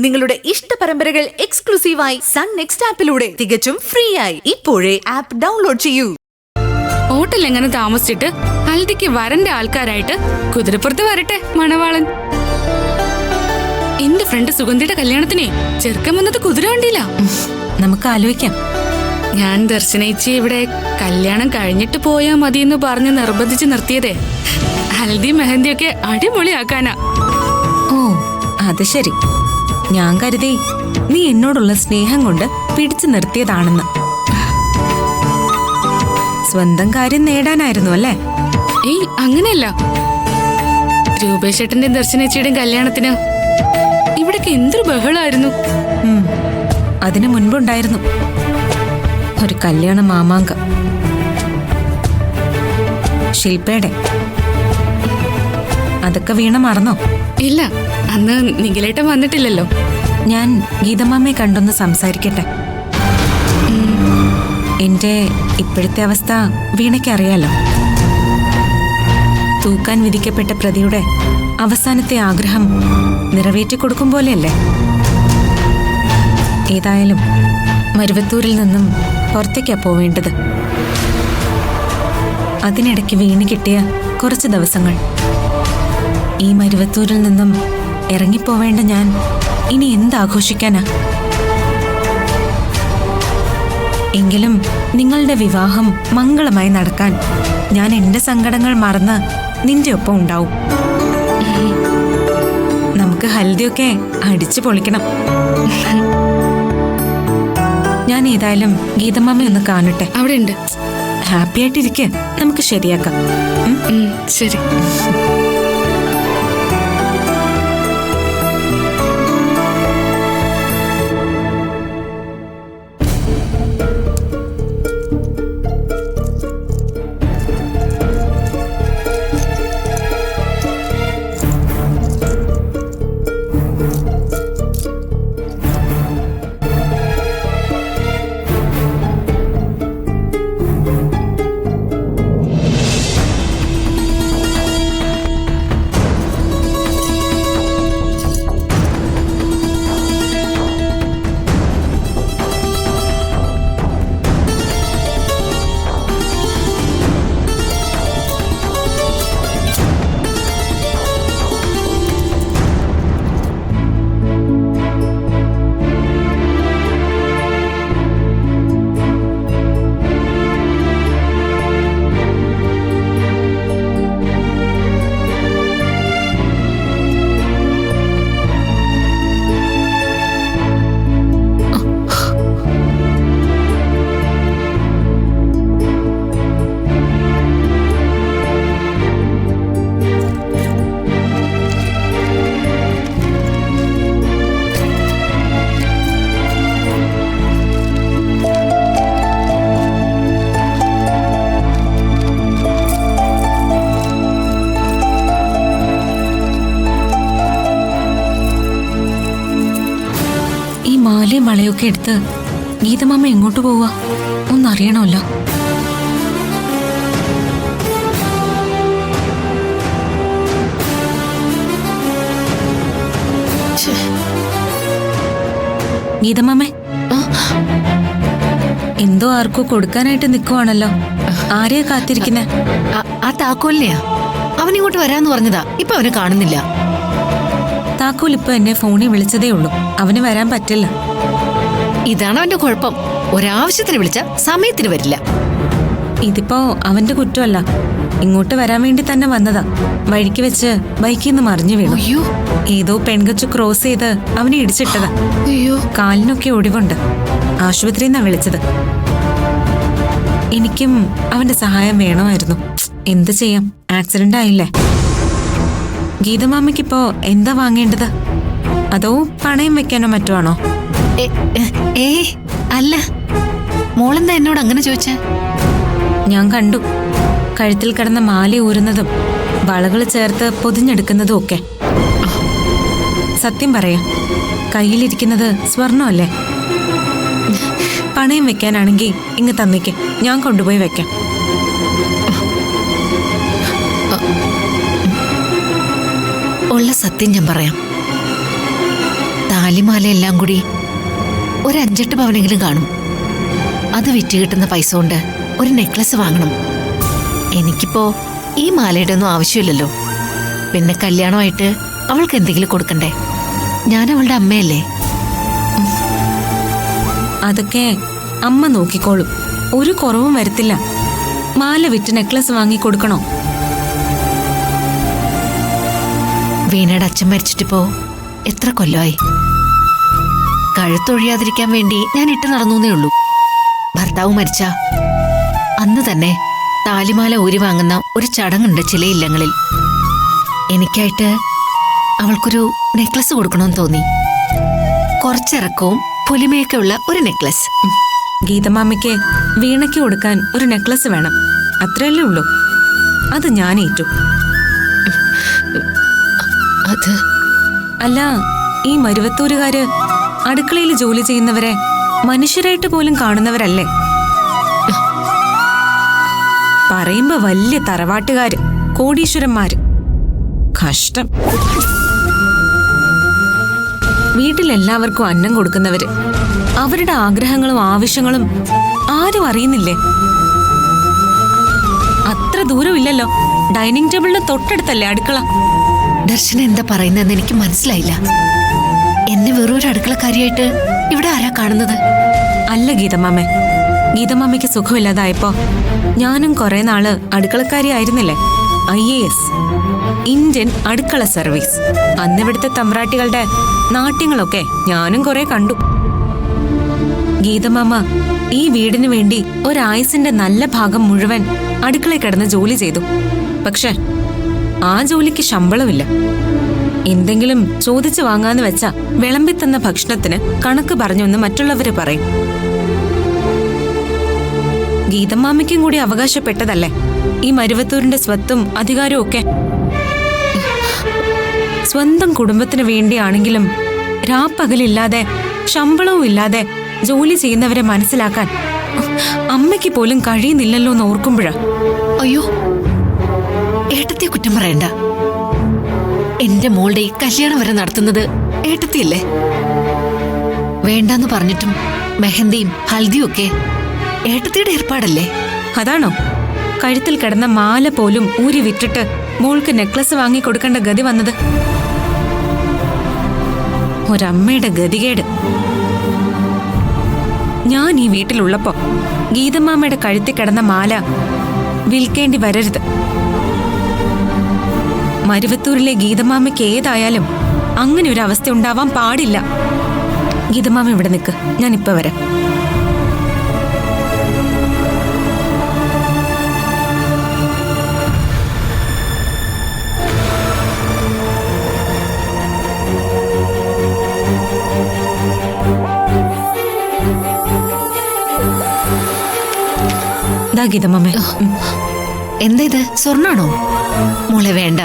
നിങ്ങളുടെ ഇഷ്ട പരമ്പരകൾ എക്സ്ക്ലൂസീവായി സൺ നെക്സ്റ്റ് ആപ്പിലൂടെ തികച്ചും ഫ്രീ ആയി. ഇപ്പോഴേ ആപ്പ് ഡൗൺലോഡ് ചെയ്യൂ. ഹോട്ടൽ എങ്ങനെ താമസിച്ചിട്ട് ഹൽദിക്ക് വരന്റെ ആൾക്കാരായിട്ട് കുതിരപ്പുറത്ത് വരട്ടെ മണവാളൻ. എന്റെ ഫ്രണ്ട് സുഗന്ധിയുടെ കല്യാണത്തിനെ ചെറുക്കൻ വന്നത് കുതിര വണ്ടിയില്ല. നമുക്ക് ആലോചിക്കാം. ഞാൻ ദർശനയിച്ച് ഇവിടെ കല്യാണം കഴിഞ്ഞിട്ട് പോയാ മതിയെന്ന് പറഞ്ഞ് നിർബന്ധിച്ച് നിർത്തിയതേ ഹൽദി മെഹന്തിയൊക്കെ അടിപൊളിയാക്കാനാ. ഓ അത് ശരി. ഞാൻ കരുതി നീ എന്നോടുള്ള സ്നേഹം കൊണ്ട് പിടിച്ചു നിർത്തിയതാണെന്ന്. സ്വന്തം കാര്യം നേടാനായിരുന്നു അല്ലേ? ഏയ് അങ്ങനെയല്ല. രൂപേഷേട്ടന്റെ ദർശനേച്ചിയുടെയും കല്യാണത്തിന് ഇവിടൊക്കെ എന്തൊരു ബഹളായിരുന്നു. അതിനു മുൻപുണ്ടായിരുന്നു ഒരു കല്യാണ മാമാങ്കം, ശില്പയുടെ. അതൊക്കെ വീണ മറന്നോ? ഇല്ല, അന്ന് നിഖിലേട്ടൻ വന്നിട്ടില്ലല്ലോ. ഞാൻ ഗീതമാമ്മയെ കണ്ടൊന്ന് സംസാരിക്കട്ടെ. എന്റെ ഇപ്പോഴത്തെ അവസ്ഥ വീണയ്ക്ക് അറിയാലോ. തൂക്കാൻ വിധിക്കപ്പെട്ട പ്രതിയുടെ അവസാനത്തെ ആഗ്രഹം നിറവേറ്റിക്കൊടുക്കും പോലെയല്ലേ. ഏതായാലും മരുവത്തൂരിൽ നിന്നും പുറത്തേക്കാ പോവേണ്ടത്. അതിനിടയ്ക്ക് വീണ് കിട്ടിയ കുറച്ച് ദിവസങ്ങൾ. ഈ മരുവത്തൂരിൽ നിന്നും ഇറങ്ങിപ്പോവേണ്ട ഞാൻ ഇനി എന്താഘോഷിക്കാനാ? എങ്കിലും നിങ്ങളുടെ വിവാഹം മംഗളമായി നടക്കാൻ ഞാൻ എന്റെ സങ്കടങ്ങൾ മറന്ന് നിന്റെ ഒപ്പം ഉണ്ടാവും. നമുക്ക് ഹൽദിയൊക്കെ അടിച്ചു പൊളിക്കണം. ഞാൻ ഏതായാലും ഗീതമാമ ഒന്ന് കാണട്ടെ. അവിടെ ഉണ്ട്. ഹാപ്പി ആയിട്ടിരിക്കെ, നമുക്ക് ശരിയാക്കാം. ശരി. മാലയും വളയൊക്കെ എടുത്ത് ഗീതമാമ എങ്ങോട്ട് പോവാ ഒന്നറിയണമല്ലോ. ഗീതമാമേ, എന്തോ ആർക്കോ കൊടുക്കാനായിട്ട് നിൽക്കുവാണല്ലോ. ആരെയാ കാത്തിരിക്കുന്നെ? ആ താക്കോലിനെയാ. അവനിങ്ങോട്ട് വരാന്ന് പറഞ്ഞതാ. ഇപ്പൊ അവനെ കാണുന്നില്ല. താക്കോൽ ഇപ്പൊ എന്നെ ഫോണിൽ വിളിച്ചതേ ഉള്ളൂ. അവന് വരാൻ പറ്റില്ല. ഇതാണ് അവന്റെ കുഴപ്പം. ഒരാവശ്യത്തിന് വിളിച്ച സമയത്തിന് വരില്ല. ഇതിപ്പോ അവന്റെ കുറ്റമല്ല. ഇങ്ങോട്ട് വരാൻ വേണ്ടി തന്നെ വന്നതാ. വഴിക്ക് വെച്ച് ബൈക്കിൽ നിന്ന് മറിഞ്ഞു വീണു. അയ്യോ. ഏതോ പെൺകൊച്ചു ക്രോസ് ചെയ്ത് അവനെ ഇടിച്ചിട്ടതാ. അയ്യോ. കാലിനൊക്കെ ഒടിവുണ്ട്. ആശുപത്രിയിൽ നിന്നാ വിളിച്ചത്. എനിക്കും അവന്റെ സഹായം വേണമായിരുന്നു. എന്ത് ചെയ്യാം, ആക്സിഡന്റ് ആയില്ലേ. ഗീതമാമയ്ക്കിപ്പോ എന്താ വാങ്ങേണ്ടത്? അതോ പണയം വെക്കാനോ മറ്റോ ആണോ? അല്ല, മോളെന്താ എന്നോട് അങ്ങനെ ചോദിച്ചേ? ഞാൻ കണ്ടു കഴുത്തിൽ കിടന്ന മാല ഊരുന്നതും വളകൾ ചേർത്ത് പൊതിഞ്ഞെടുക്കുന്നതും ഒക്കെ. സത്യം പറയാം, കയ്യിലിരിക്കുന്നത് സ്വർണ്ണമല്ലേ? പണയം വെക്കാനാണെങ്കിൽ ഇങ്ങ് തന്നിക്ക്, ഞാൻ കൊണ്ടുപോയി വെക്കാം. ഉള്ള സത്യം ഞാൻ പറയാം. താലി താലിമാല എല്ലാം കൂടി ഒരു 5-8 പവനെങ്കിലും കാണും. അത് വിറ്റ് കിട്ടുന്ന പൈസ കൊണ്ട് ഒരു നെക്ലസ് വാങ്ങണം. എനിക്കിപ്പോ ഈ മാലയുടെ ഒന്നും ആവശ്യമില്ലല്ലോ. പിന്നെ കല്യാണമായിട്ട് അവൾക്ക് എന്തെങ്കിലും കൊടുക്കണ്ടേ? ഞാൻ അവളുടെ അമ്മയല്ലേ. അതൊക്കെ അമ്മ നോക്കിക്കോളും. ഒരു കുറവും വരത്തില്ല. മാല വിറ്റ് നെക്ലസ് വാങ്ങി കൊടുക്കണോ? വീണയുടെ അച്ഛൻ മരിച്ചിട്ടിപ്പോ എത്ര കൊല്ലമായി. കഴുത്തൊഴിയാതിരിക്കാൻ വേണ്ടി ഞാൻ ഇട്ട് നടന്നേ ഉള്ളൂ. ഭർത്താവ് മരിച്ച അന്ന് തന്നെ താലിമാല ഊരി വാങ്ങുന്ന ഒരു ചടങ്ങുണ്ട് ചില ഇല്ലങ്ങളിൽ. എനിക്കായിട്ട് അവൾക്കൊരു നെക്ലസ് കൊടുക്കണമെന്ന് തോന്നി. കുറച്ചിറക്കവും പൊലിമയൊക്കെ ഉള്ള ഒരു നെക്ലസ്. ഗീതമാമയ്ക്ക് വീണയ്ക്ക് കൊടുക്കാൻ ഒരു നെക്ലസ് വേണം. അത്രയല്ലേ ഉള്ളൂ. അത് ഞാൻ ഏറ്റു. അത് അല്ല, ഈ മരുവത്തൂരുകാര് അടുക്കളയിൽ ജോലി ചെയ്യുന്നവരെ മനുഷ്യരായിട്ട് പോലും കാണുന്നവരല്ലേ? പറയുമ്പോ വലിയ തറവാട്ടുകാര്, കോടീശ്വരന്മാര്. കഷ്ടം. വീട്ടിലെല്ലാവർക്കും അന്നം കൊടുക്കുന്നവര്. അവരുടെ ആഗ്രഹങ്ങളും ആവശ്യങ്ങളും ആരും അറിയുന്നില്ലേ? അത്ര ദൂരമില്ലല്ലോ. ഡൈനിങ് ടേബിളിന് തൊട്ടടുത്തല്ലേ അടുക്കള. ദർശന എന്താ പറയുന്നതെന്ന് എനിക്ക് മനസ്സിലായില്ല. എന്നെ വെറൊരു അടുക്കളക്കാരിയായിട്ട് ഇവിടെ ആരാ കാണുന്നത്? അല്ല ഗീതമാമേ, ഗീതമാമയ്ക്ക് സുഖമില്ലാതായപ്പോ ഞാനും കുറെ നാള് അടുക്കളക്കാരി ആയിരുന്നില്ലേ? IAS, ഇന്ത്യൻ അടുക്കള സർവീസ്. അന്നിവിടുത്തെ തമ്പ്രാട്ടികളുടെ നാട്യങ്ങളൊക്കെ ഞാനും കുറെ കണ്ടു. ഗീതമാമ ഈ വീടിനു വേണ്ടി ഒരായുസിന്റെ നല്ല ഭാഗം മുഴുവൻ അടുക്കളയിൽ കിടന്ന് ജോലി ചെയ്തു. പക്ഷെ ആ ജോലിക്ക് ശമ്പളമില്ല. എന്തെങ്കിലും ചോദിച്ചു വാങ്ങാന്ന് വെച്ചാ വിളമ്പിത്തന്ന ഭക്ഷണത്തിന് കണക്ക് പറഞ്ഞൊന്ന് മറ്റുള്ളവര് പറയും. ഗീതമാമയ്ക്കും കൂടി അവകാശപ്പെട്ടതല്ലേ ഈ മരുവത്തൂരിന്റെ സ്വത്തും അധികാരവും ഒക്കെ? സ്വന്തം കുടുംബത്തിന് വേണ്ടിയാണെങ്കിലും രാപ്പകലില്ലാതെ ശമ്പളവും ഇല്ലാതെ ജോലി ചെയ്യുന്നവരെ മനസ്സിലാക്കാൻ അമ്മയ്ക്ക് പോലും കഴിയുന്നില്ലല്ലോ എന്ന് ഓർക്കുമ്പോഴാ. അയ്യോ, ഏട്ടത്തെ കുറ്റം പറയണ്ട. എന്റെ മോളുടെ ഈ കല്യാണം വരെ നടത്തുന്നത് ഏട്ടത്തിയല്ലേ? വേണ്ടെന്ന് പറഞ്ഞിട്ടും മെഹന്തിയും ഹൽദിയും ഒക്കെ ഏട്ടത്തിയുടെ ഏർപ്പാടല്ലേ? അതാണോ കഴുത്തിൽ കിടന്ന മാല പോലും ഊരി വിറ്റിട്ട് മോൾക്ക് നെക്ലസ് വാങ്ങി കൊടുക്കേണ്ട ഗതി വന്നത്? ഒരമ്മയുടെ ഗതികേട്. ഞാൻ ഈ വീട്ടിലുള്ളപ്പോ ഗീതമാമയുടെ കഴുത്തിൽ കിടന്ന മാല വിൽക്കേണ്ടി വരരുത്. മരുവത്തൂരിലെ ഗീതമാമയ്ക്ക് ഏതായാലും അങ്ങനെ ഒരു അവസ്ഥ ഉണ്ടാവാൻ പാടില്ല. ഗീതമാമ ഇവിടെ നിൽക്ക്, ഞാൻ ഇപ്പൊ വരാം. എന്താ ഇത്, സ്വർണ്ണാണോ? മോളെ വേണ്ട,